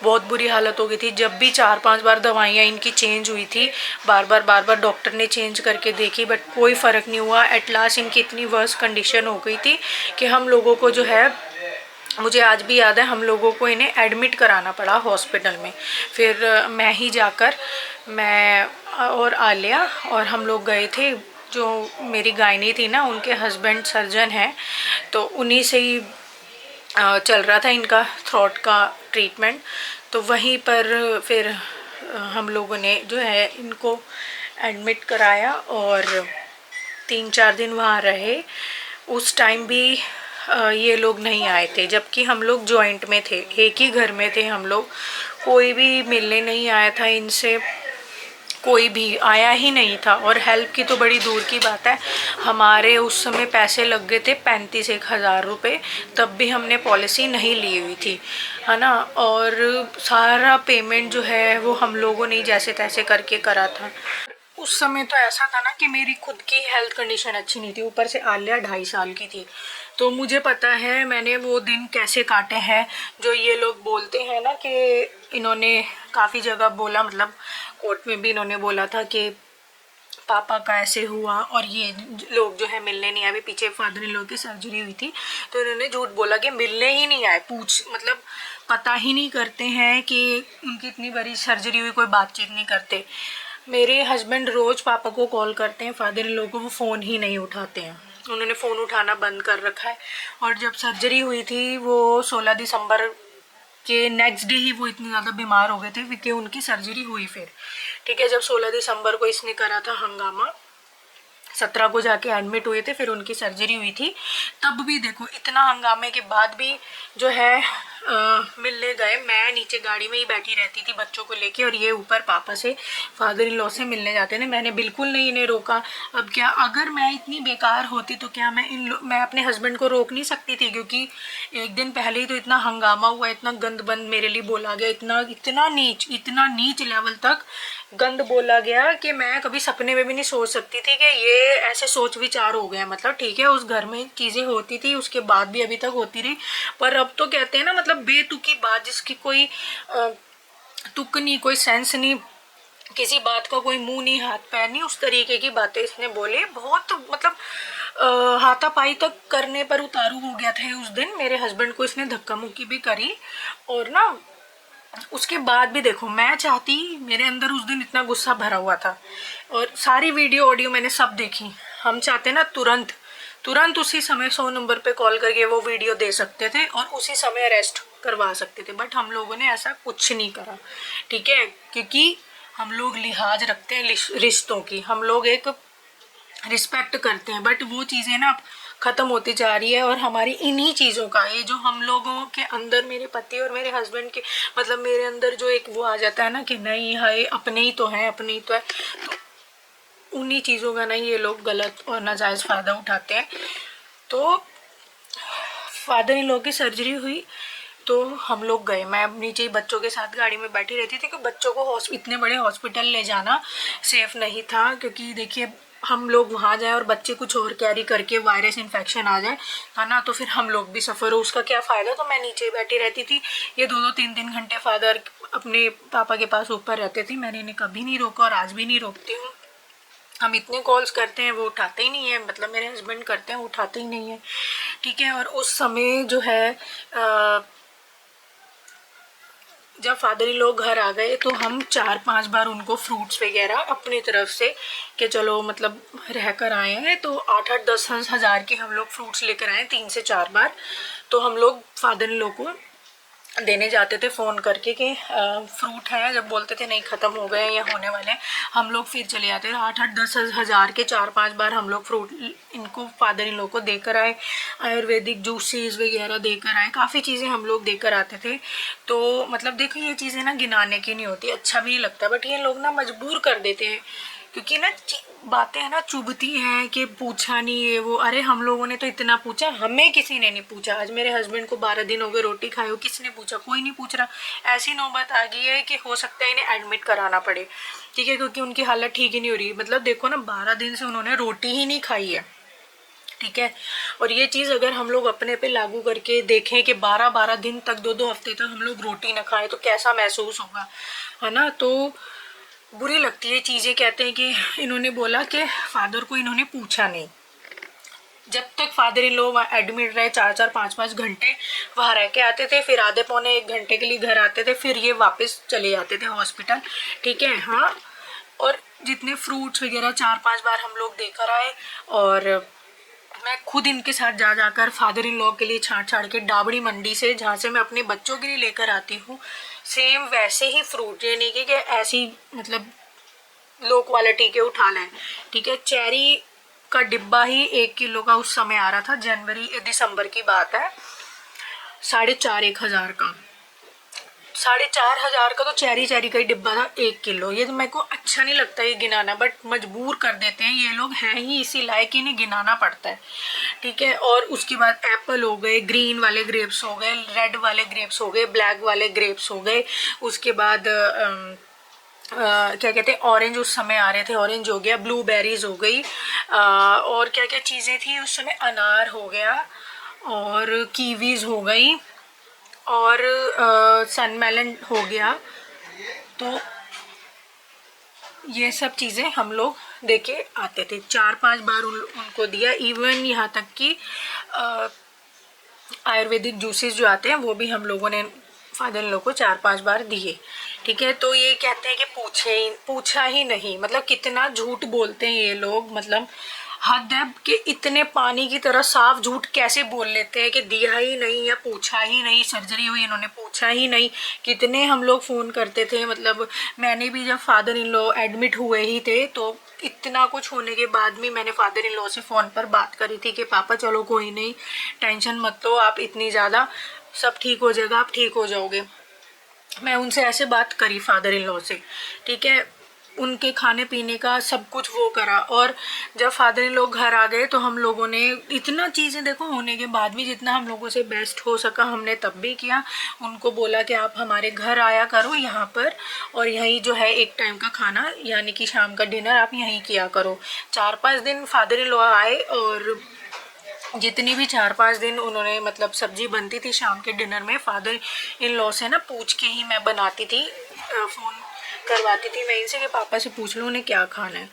[SPEAKER 2] बहुत बुरी हालत हो गई थी। जब भी 4-5 बार दवाइयाँ इनकी चेंज हुई थी, बार बार डॉक्टर ने चेंज करके देखी, बट कोई फ़र्क नहीं हुआ। एट लास्ट इनकी इतनी वर्स कंडीशन हो गई थी कि हम लोगों को जो है, मुझे आज भी याद है, हम लोगों को इन्हें एडमिट कराना पड़ा हॉस्पिटल में। फिर मैं ही जाकर, मैं और आलिया और हम लोग गए थे, जो मेरी गायनी थी ना उनके हस्बैंड सर्जन हैं, तो उन्हीं से ही चल रहा था इनका थ्रोट का ट्रीटमेंट, तो वहीं पर फिर हम लोगों ने जो है इनको एडमिट कराया, और 3-4 दिन वहाँ रहे। उस टाइम भी ये लोग नहीं आए थे, जबकि हम लोग जॉइंट में थे, एक ही घर में थे हम लोग, कोई भी मिलने नहीं आया था इनसे, कोई भी आया ही नहीं था। और हेल्प की तो बड़ी दूर की बात है, हमारे उस समय पैसे लग गए थे 35,000 रुपये, तब भी हमने पॉलिसी नहीं ली हुई थी, है ना, और सारा पेमेंट जो है वो हम लोगों ने जैसे तैसे करके करा था। उस समय तो ऐसा था ना कि मेरी खुद की हेल्थ कंडीशन अच्छी नहीं थी, ऊपर से आलिया 2.5 साल की थी, तो मुझे पता है मैंने वो दिन कैसे काटे हैं, जो ये लोग बोलते हैं ना कि इन्होंने काफ़ी जगह बोला, मतलब कोर्ट में भी इन्होंने बोला था कि पापा का ऐसे हुआ, और ये लोग जो है मिलने नहीं आए। अभी पीछे फादर इन लोग की सर्जरी हुई थी, तो इन्होंने झूठ बोला कि मिलने ही नहीं आए, मतलब पता ही नहीं करते हैं कि उनकी इतनी बड़ी सर्जरी हुई, कोई बातचीत नहीं करते। मेरे हस्बैंड रोज़ पापा को कॉल करते हैं, फादर इन लोग को वो फ़ोन ही नहीं उठाते हैं, उन्होंने फ़ोन उठाना बंद कर रखा है। और जब सर्जरी हुई थी वो 16 दिसंबर के नेक्स्ट डे ही वो इतने ज़्यादा बीमार हो गए थे, क्योंकि उनकी सर्जरी हुई फिर, ठीक है, जब 16 दिसंबर को इसने करा था हंगामा, 17 को जाके एडमिट हुए थे, फिर उनकी सर्जरी हुई थी। तब भी देखो इतना हंगामे के बाद भी जो है मिलने गए। मैं नीचे गाड़ी में ही बैठी रहती थी बच्चों को लेके, और ये ऊपर पापा से, फादर इन लॉ से मिलने जाते थे। मैंने बिल्कुल नहीं इन्हें रोका। अब क्या, अगर मैं इतनी बेकार होती तो क्या मैं अपने हस्बैंड को रोक नहीं सकती थी? क्योंकि एक दिन पहले ही तो इतना हंगामा हुआ, इतना गंद बंद मेरे लिए बोला गया, इतना नीच लेवल तक गंद बोला गया कि मैं कभी सपने में भी नहीं सोच सकती थी कि ये ऐसे सोच विचार हो गए। मतलब ठीक है, उस घर में चीज़ें होती थी, उसके बाद भी अभी तक होती रही, पर अब तो कहते हैं ना, मतलब बेतुकी बात जिसकी कोई तुक नहीं, कोई सेंस नहीं, किसी बात का कोई मुंह नहीं, हाथ पैर नहीं, उस तरीके की बातें इसने बोली। बहुत मतलब हाथापाई तक करने पर उतारू हो गया था उस दिन। मेरे हस्बैंड को इसने धक्का मुक्की भी करी, और ना उसके बाद भी देखो, मैं चाहती, मेरे अंदर उस दिन इतना गुस्सा भरा हुआ था, और सारी वीडियो ऑडियो मैंने सब देखी। हम चाहते ना तुरंत उसी समय 100 नंबर पे कॉल करके वो वीडियो दे सकते थे और उसी समय अरेस्ट करवा सकते थे, बट हम लोगों ने ऐसा कुछ नहीं करा। ठीक है, क्योंकि हम लोग लिहाज रखते हैं रिश्तों की, हम लोग एक रिस्पेक्ट करते हैं, बट वो चीज़ें ना ख़त्म होती जा रही है। और हमारी इन्हीं चीज़ों का, ये जो हम लोगों के अंदर, मेरे पति और मेरे हस्बैंड के, मतलब मेरे अंदर जो एक वो आ जाता है ना कि नहीं है, अपने ही तो हैं, अपने ही तो है, तो उन्हीं चीज़ों का नहीं ये लोग गलत और नाजायज़ फ़ायदा उठाते हैं। तो फादर इन लॉ की सर्जरी हुई तो हम लोग गए। मैं नीचे ही बच्चों के साथ गाड़ी में बैठी रहती थी, क्योंकि बच्चों को इतने बड़े हॉस्पिटल ले जाना सेफ़ नहीं था। क्योंकि देखिए, हम लोग वहाँ जाए और बच्चे कुछ और कैरी करके वायरस इन्फेक्शन आ जाए, है ना, तो फिर हम लोग भी सफ़र हो, उसका क्या फ़ायदा। तो मैं नीचे बैठी रहती थी। ये 2-2 3-3 घंटे फादर अपने पापा के पास ऊपर रहते थे। मैंने इन्हें कभी नहीं रोका और आज भी नहीं रोकती हूँ। हम इतने कॉल्स करते हैं, वो उठाते ही नहीं है, मतलब मेरे हस्बैंड करते हैं, वो उठाते ही नहीं है। ठीक है, और उस समय जो है जब फादर इन लोग घर आ गए तो हम 4-5 बार उनको फ्रूट्स वगैरह अपनी तरफ से, कि चलो मतलब रह कर आए हैं तो 8-8 10 हज़ार के हम लोग फ्रूट्स लेकर आए 3 से 4 बार। तो हम लोग फादर इन लोग को देने जाते थे फ़ोन करके कि फ्रूट है, जब बोलते थे नहीं ख़त्म हो गए या होने वाले हैं, हम लोग फिर चले जाते थे। 8-8 10 हज़ार के 4-5 बार हम लोग फ्रूट इनको, फादर इन लोग को देकर आए। आयुर्वेदिक जूसेस वगैरह देकर आए, काफ़ी चीज़ें हम लोग देकर आते थे। तो मतलब देखो, ये चीज़ें ना गिनाने की नहीं होती, अच्छा भी नहीं लगता, बट ये लोग ना मजबूर कर देते हैं। क्योंकि ना बातें है ना चुभती हैं कि पूछा नहीं ये वो। अरे हम लोगों ने तो इतना पूछा, हमें किसी ने नहीं पूछा। आज मेरे हस्बैंड को 12 दिन हो गए रोटी खाए हो, किसने पूछा? कोई नहीं पूछ रहा। ऐसी नौबत आ गई है कि हो सकता है इन्हें एडमिट कराना पड़े। ठीक है, क्योंकि उनकी हालत ठीक ही नहीं हो रही। मतलब देखो ना, 12 दिन से उन्होंने रोटी ही नहीं खाई है। ठीक है, और ये चीज़ अगर हम लोग अपने पे लागू करके देखें कि 12-12 दिन तक, 2-2 हफ्ते तक हम लोग रोटी ना खाएं, तो कैसा महसूस होगा, है ना। तो बुरी लगती है चीज़ें। कहते हैं कि इन्होंने बोला कि फादर को इन्होंने पूछा नहीं। जब तक फादर इन लोग एडमिट रहे, 4-4 5-5 घंटे वहाँ रह के आते थे, फिर आधे पौने 1 घंटे के लिए घर आते थे, फिर ये वापस चले जाते थे हॉस्पिटल। ठीक है, हाँ। और जितने फ्रूट्स वगैरह 4-5 बार हम लोग देकर आए, और मैं खुद इनके साथ जाकर फादर इन लॉ के लिए छाँट के डाबड़ी मंडी से, जहाँ से मैं अपने बच्चों के लिए लेकर आती हूँ, सेम वैसे ही फ्रूट, ये नहीं कि ऐसी मतलब लो क्वालिटी के उठा लें। ठीक है, चेरी का डिब्बा ही 1 किलो का उस समय आ रहा था, दिसंबर की बात है, 4,500 हज़ार का, 4,500 का तो चेरी का ही डिब्बा था 1 किलो। ये तो मेरे को अच्छा नहीं लगता ये गिनाना, बट मजबूर कर देते हैं ये लोग, हैं ही इसी लायक, इन्हें गिनाना पड़ता है। ठीक है, और उसके बाद एप्पल हो गए, ग्रीन वाले ग्रेप्स हो गए, रेड वाले ग्रेप्स हो गए, ब्लैक वाले ग्रेप्स हो गए। उसके बाद क्या कहते हैं, ऑरेंज उस समय आ रहे थे, ऑरेंज हो गया, ब्लूबेरीज हो गई, और क्या क्या चीज़ें थी उस समय, अनार हो गया, और कीवीज हो गई, और सनमेलन हो गया। तो ये सब चीज़ें हम लोग देके आते थे। 4-5 बार उनको दिया। इवन यहाँ तक कि आयुर्वेदिक जूसेस जो आते हैं वो भी हम लोगों ने फादर इन लोग को 4-5 बार दिए। ठीक है, तो ये कहते हैं कि पूछा ही नहीं। मतलब कितना झूठ बोलते हैं ये लोग। मतलब हद है कि इतने पानी की तरह साफ झूठ कैसे बोल लेते हैं कि दिया ही नहीं या पूछा ही नहीं, सर्जरी हुई इन्होंने पूछा ही नहीं। कितने हम लोग फ़ोन करते थे, मतलब मैंने भी जब फादर इन लॉ एडमिट हुए ही थे तो इतना कुछ होने के बाद भी मैंने फादर इन लॉ से फ़ोन पर बात करी थी कि पापा चलो कोई नहीं, टेंशन मत लो आप इतनी ज़्यादा, सब ठीक हो जाएगा, आप ठीक हो जाओगे। मैं उनसे ऐसे बात करी फादर इन लॉ से, ठीक है, उनके खाने पीने का सब कुछ वो करा। और जब फादर इन लॉ घर आ गए तो हम लोगों ने इतना चीज़ें देखो होने के बाद भी जितना हम लोगों से बेस्ट हो सका हमने तब भी किया। उनको बोला कि आप हमारे घर आया करो यहाँ पर, और यहीं जो है एक टाइम का खाना यानी कि शाम का डिनर आप यहीं किया करो। 4-5 दिन फादर इन लॉ आए और जितनी भी 4-5 दिन उन्होंने मतलब सब्जी बनती थी शाम के डिनर में, फादर इन लॉ से ना पूछ के ही मैं बनाती थी, फ़ोन करवाती थी मैं इनसे कि पापा से पूछ लो उन्हें क्या खाना है।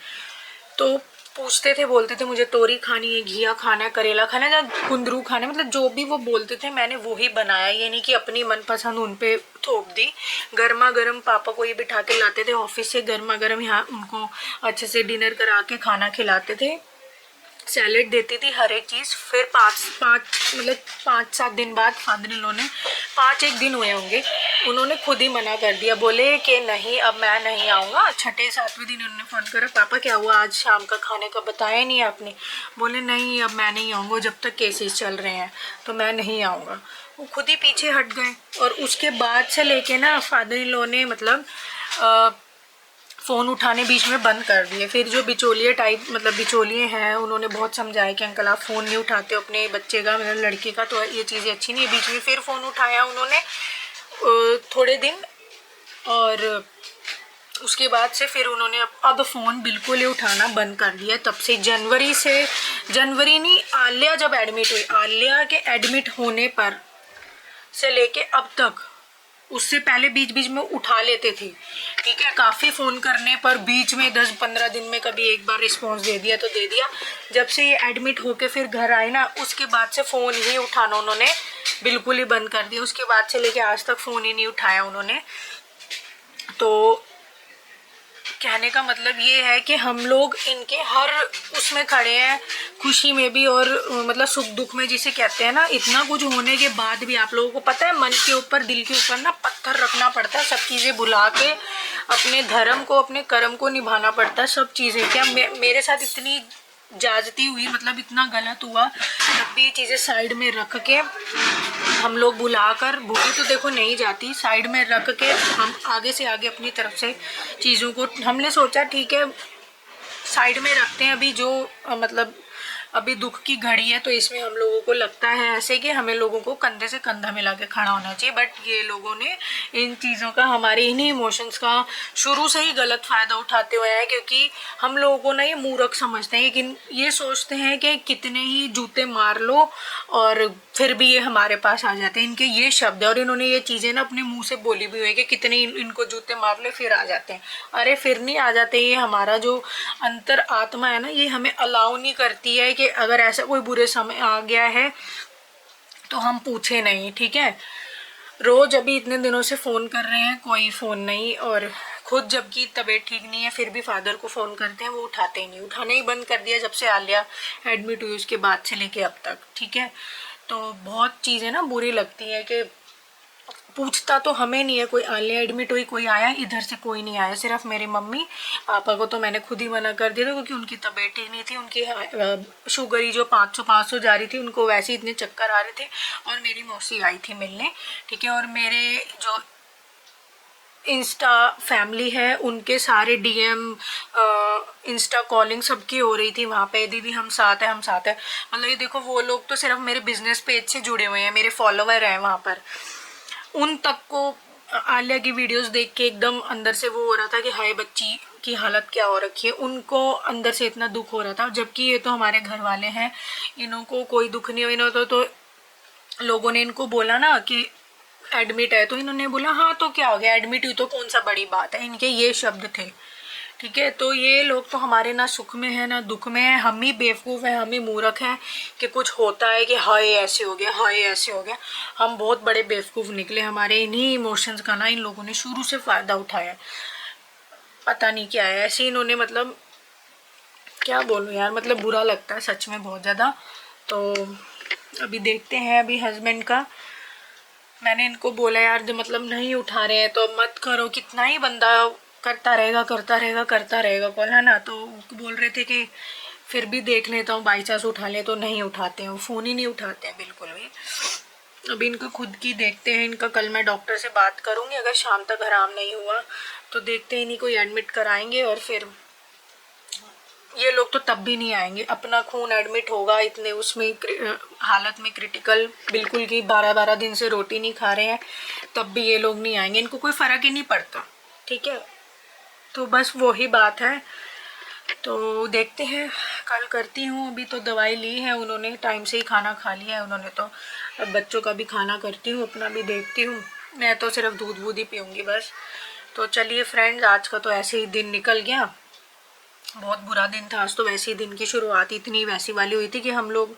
[SPEAKER 2] तो पूछते थे, बोलते थे मुझे तोरी खानी है, घिया खाना है, करेला खाना है या कुंदरू खाना है, मतलब जो भी वो बोलते थे मैंने वो ही बनाया। ये नहीं कि अपनी मनपसंद उन पे थोप दी। गर्मा गर्म पापा को ये बिठा के लाते थे ऑफिस से, गर्मा गर्म यहाँ उनको अच्छे से डिनर करा के खाना खिलाते थे, सैलेड देती थी, हर एक चीज़। फिर 5-7 दिन बाद फादर इन लॉ ने, 5 दिन हुए होंगे, उन्होंने खुद ही मना कर दिया, बोले कि नहीं अब मैं नहीं आऊँगा। 6-7वें दिन उन्होंने फ़ोन करा, पापा क्या हुआ आज शाम का खाने का बताया नहीं आपने? बोले नहीं अब मैं नहीं आऊँगा, जब तक केसेस चल रहे हैं तो मैं नहीं आऊँगा। वो खुद ही पीछे हट गए। और उसके बाद से लेके ना फादर इन लॉ ने मतलब फ़ोन उठाने बीच में बंद कर दिए। फिर जो बिचौलिए टाइप मतलब बिचौलिए हैं उन्होंने बहुत समझाया कि अंकल आप फ़ोन नहीं उठाते अपने बच्चे का, मतलब लड़के का, तो ये चीज़ें अच्छी नहीं है। बीच में फिर फ़ोन उठाया उन्होंने थोड़े दिन, और उसके बाद से फिर उन्होंने अब फ़ोन बिल्कुल ही उठाना बंद कर दिया। तब से जनवरी नहीं, आलिया जब एडमिट हुई, आलिया के एडमिट होने पर से लेके अब तक, उससे पहले बीच बीच में उठा लेते थे, ठीक है, काफ़ी फ़ोन करने पर बीच में 10-15 दिन में कभी एक बार रिस्पॉन्स दे दिया तो दे दिया। जब से ये एडमिट होके फिर घर आए ना, उसके बाद से फ़ोन ही उठाना उन्होंने बिल्कुल ही बंद कर दिया। उसके बाद से लेके आज तक फ़ोन ही नहीं उठाया उन्होंने। तो कहने का मतलब ये है कि हम लोग इनके हर उसमें खड़े हैं, खुशी में भी और मतलब सुख दुख में जिसे कहते हैं ना। इतना कुछ होने के बाद भी आप लोगों को पता है मन के ऊपर, दिल के ऊपर ना पत्थर रखना पड़ता है, सब चीज़ें भुला के अपने धर्म को, अपने कर्म को निभाना पड़ता है, सब चीज़ें। क्या मेरे साथ इतनी ज्यादती हुई, मतलब इतना गलत हुआ, तब भी ये चीज़ें साइड में रख के हम लोग बुलाकर, भूली तो देखो नहीं जाती, साइड में रख के हम आगे से आगे अपनी तरफ से चीज़ों को हमने सोचा ठीक है साइड में रखते हैं। अभी जो मतलब अभी दुख की घड़ी है तो इसमें हम लोगों को लगता है ऐसे कि हमें लोगों को कंधे से कंधा मिला के खड़ा होना चाहिए, बट ये लोगों ने इन चीज़ों का, हमारे इन्हीं इमोशंस का शुरू से ही गलत फ़ायदा उठाते हुए हैं। क्योंकि हम लोगों को ना ये मूर्ख समझते हैं, लेकिन ये सोचते हैं कि कितने ही जूते मार लो और फिर भी ये हमारे पास आ जाते हैं। इनके ये शब्द है और इन्होंने ये चीज़ें ना अपने मुंह से बोली भी हुई है कि कितने इनको जूते मार ले फिर आ जाते हैं। अरे फिर नहीं आ जाते, ये हमारा जो अंतर आत्मा है ना, ये हमें अलाउ नहीं करती है कि अगर ऐसा कोई बुरे समय आ गया है तो हम पूछे नहीं, ठीक है। रोज अभी इतने दिनों से फ़ोन कर रहे हैं, कोई फ़ोन नहीं, और खुद जबकि तबीयत ठीक नहीं है फिर भी फादर को फ़ोन करते हैं, वो उठाते ही नहीं, उठाना ही बंद कर दिया जब से आलिया एडमिट हुई उसके बाद से लेके अब तक, ठीक है। तो बहुत चीज़ें ना बुरी लगती है कि पूछता तो हमें नहीं है कोई। आलिया एडमिट हुई, कोई आया, इधर से कोई नहीं आया, सिर्फ मेरी मम्मी पापा को तो मैंने खुद ही मना कर दिया था क्योंकि उनकी तबीयत ठीक नहीं थी, उनकी शुगर ही जो 500 जा रही थी, उनको वैसे ही इतने चक्कर आ रहे थे। और मेरी मौसी आई थी मिलने, ठीक है। और मेरे जो इंस्टा फैमिली है उनके सारे डीएम, इंस्टा कॉलिंग सबकी हो रही थी वहाँ पे, दीदी हम साथ हैं, हम साथ हैं। मतलब ये देखो वो लोग तो सिर्फ मेरे बिजनेस पेज से जुड़े हुए हैं, मेरे फॉलोवर हैं वहाँ पर। उन तक को आलिया की वीडियोस देख के एकदम अंदर से वो हो रहा था कि हाय बच्ची की हालत क्या हो रखी है, उनको अंदर से इतना दुख हो रहा था। जबकि ये तो हमारे घर वाले हैं, इन्हों को कोई दुख नहीं हो। इन्हों तो लोगों ने इनको बोला ना कि एडमिट है तो इन्होंने बोला हाँ तो क्या हो गया, एडमिट हुई तो कौन सा बड़ी बात है, इनके ये शब्द थे, ठीक है। तो ये लोग तो हमारे ना सुख में है ना दुख में है, हम ही बेवकूफ़ हैं, हम ही मूर्ख हैं कि कुछ होता है कि हाय ऐसे हो गया, हाय ऐसे हो गया। हम बहुत बड़े बेवकूफ़ निकले, हमारे इन्हीं इमोशंस का ना इन लोगों ने शुरू से फ़ायदा उठाया, पता नहीं क्या है। ऐसे इन्होंने मतलब क्या बोलूँ यार, मतलब बुरा लगता है सच में बहुत ज़्यादा। तो अभी देखते हैं, अभी हस्बैंड का मैंने इनको बोला यार जो मतलब नहीं उठा रहे हैं तो मत करो, कितना ही बंदा करता रहेगा करता रहेगा करता रहेगा कॉल, है ना। तो बोल रहे थे कि फिर भी देख लेता हूँ, बाई चांस उठा ले, तो नहीं उठाते हैं, फ़ोन ही नहीं उठाते हैं बिल्कुल भी। अभी इनको खुद की देखते हैं, इनका कल मैं डॉक्टर से बात करूँगी, अगर शाम तक आराम नहीं हुआ तो देखते हैं इन्हीं को एडमिट कराएंगे। और फिर ये लोग तो तब भी नहीं आएंगे, अपना खून एडमिट होगा इतने उसमें हालत में क्रिटिकल बिल्कुल की 12-12 दिन से रोटी नहीं खा रहे हैं, तब भी ये लोग नहीं आएंगे, इनको कोई फ़र्क ही नहीं पड़ता, ठीक है। तो बस वही बात है। तो देखते हैं, कल करती हूँ। अभी तो दवाई ली है उन्होंने, टाइम से ही खाना खा लिया है उन्होंने, तो अब बच्चों का भी खाना करती हूँ, अपना भी देखती हूँ। मैं तो सिर्फ दूध वूध ही पीऊँगी बस। तो चलिए फ्रेंड्स, आज का तो ऐसे ही दिन निकल गया, बहुत बुरा दिन था आज तो। वैसे ही दिन की शुरुआत इतनी वैसी वाली हुई थी कि हम लोग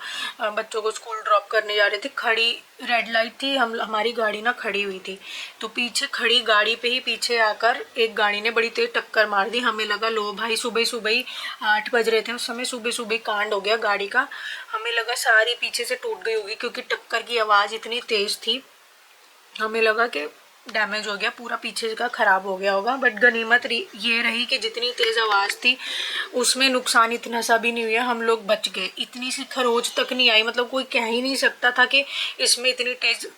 [SPEAKER 2] बच्चों को स्कूल ड्रॉप करने जा रहे थे, खड़ी रेड लाइट थी, हमारी गाड़ी ना खड़ी हुई थी, तो पीछे खड़ी गाड़ी पे ही पीछे आकर एक गाड़ी ने बड़ी तेज टक्कर मार दी। हमें लगा लो भाई, सुबह सुबह ही 8 बज रहे थे उस समय, सुबह सुबह कांड हो गया गाड़ी का। हमें लगा सारी पीछे से टूट गई होगी, क्योंकि टक्कर की आवाज़ इतनी तेज़ थी, हमें लगा कि डैमेज हो गया पूरा, पीछे का ख़राब हो गया होगा। बट गनीमत ये रही कि जितनी तेज़ आवाज़ थी उसमें नुकसान इतना सा भी नहीं हुआ, हम लोग बच गए। इतनी सी खरोच तक नहीं आई, मतलब कोई कह ही नहीं सकता था कि इसमें इतनी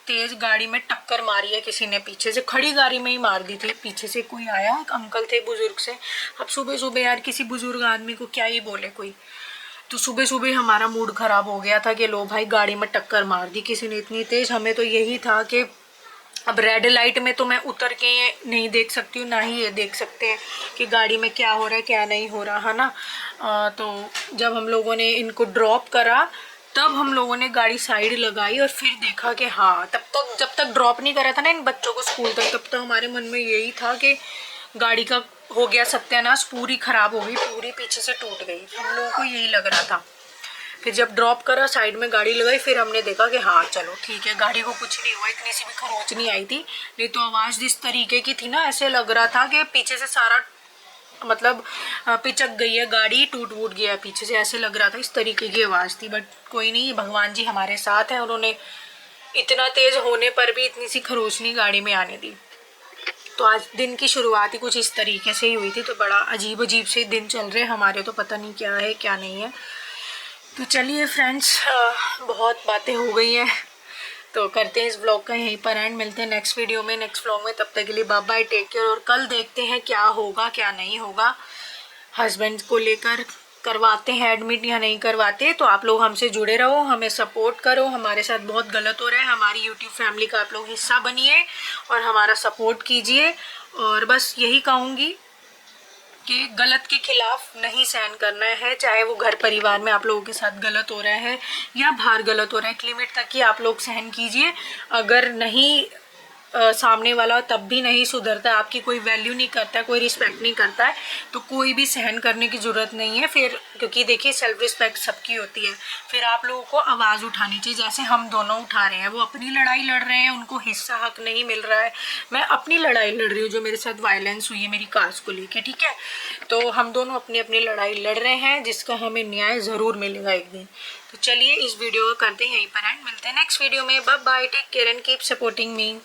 [SPEAKER 2] तेज़ गाड़ी में टक्कर मारी है किसी ने, पीछे से खड़ी गाड़ी में ही मार दी थी। पीछे से कोई आया, एक अंकल थे बुज़ुर्ग से। अब सुबह सुबह यार किसी बुज़ुर्ग आदमी को क्या ही बोले कोई, तो सुबह सुबह हमारा मूड ख़राब हो गया था कि लो भाई गाड़ी में टक्कर मार दी किसी ने इतनी तेज़। हमें तो यही था कि अब रेड लाइट में तो मैं उतर के नहीं देख सकती हूँ, ना ही ये देख सकते हैं कि गाड़ी में क्या हो रहा है क्या नहीं हो रहा, है ना। तो जब हम लोगों ने इनको ड्रॉप करा तब हम लोगों ने गाड़ी साइड लगाई और फिर देखा कि हाँ, तब तक जब तक ड्रॉप नहीं करा था ना इन बच्चों को स्कूल तक, तब तक हमारे मन में यही था कि गाड़ी का हो गया सत्यानाश, पूरी ख़राब हो गई, पूरी पीछे से टूट गई, हम लोगों को यही लग रहा था। फिर जब ड्रॉप करा, साइड में गाड़ी लगाई, फिर हमने देखा कि हाँ चलो ठीक है, गाड़ी को कुछ नहीं हुआ, इतनी सी भी खरोच नहीं आई थी। नहीं तो आवाज़ जिस तरीके की थी ना, ऐसे लग रहा था कि पीछे से सारा मतलब पिचक गई है गाड़ी, टूट वूट गया है पीछे से, ऐसे लग रहा था, इस तरीके की आवाज़ थी। बट कोई नहीं, भगवान जी हमारे साथ हैं, उन्होंने इतना तेज़ होने पर भी इतनी सी खरोच नहीं गाड़ी में आने दी। तो आज दिन की शुरुआत ही कुछ इस तरीके से ही हुई थी। तो बड़ा अजीब अजीब से दिन चल रहे हैं हमारे, तो पता नहीं क्या है क्या नहीं है। तो चलिए फ्रेंड्स, बहुत बातें हो गई हैं, तो करते हैं इस व्लॉग का यहीं पर एंड। मिलते हैं नेक्स्ट वीडियो में, नेक्स्ट व्लॉग में। तब तक के लिए बाय बाय, टेक केयर। और कल देखते हैं क्या होगा क्या नहीं होगा, हस्बैंड को लेकर करवाते हैं एडमिट या नहीं करवाते। तो आप लोग हमसे जुड़े रहो, हमें सपोर्ट करो, हमारे साथ बहुत गलत हो रहा है, हमारी यूट्यूब फैमिली का आप लोग हिस्सा बनिए और हमारा सपोर्ट कीजिए। और बस यही कहूँगी कि गलत के खिलाफ नहीं सहन करना है, चाहे वो घर परिवार में आप लोगों के साथ गलत हो रहा है या बाहर गलत हो रहा है, एक लिमिट तक ही आप लोग सहन कीजिए। अगर नहीं सामने वाला तब भी नहीं सुधरता, आपकी कोई वैल्यू नहीं करता है, कोई रिस्पेक्ट नहीं करता है, तो कोई भी सहन करने की ज़रूरत नहीं है फिर, क्योंकि देखिए सेल्फ रिस्पेक्ट सबकी होती है। फिर आप लोगों को आवाज़ उठानी चाहिए, जैसे हम दोनों उठा रहे हैं। वो अपनी लड़ाई लड़ रहे हैं, उनको हिस्सा हक नहीं मिल रहा है, मैं अपनी लड़ाई लड़ रही हूँ, जो मेरे साथ वायलेंस हुई है मेरी कास्ट को लेके, ठीक है। तो हम दोनों अपनी अपनी लड़ाई लड़ रहे हैं, जिसका हमें न्याय ज़रूर मिलेगा एक दिन। तो चलिए इस वीडियो को करते हैं यहीं पर एंड, मिलते हैं नेक्स्ट वीडियो में। Bye bye, take care and keep supporting me.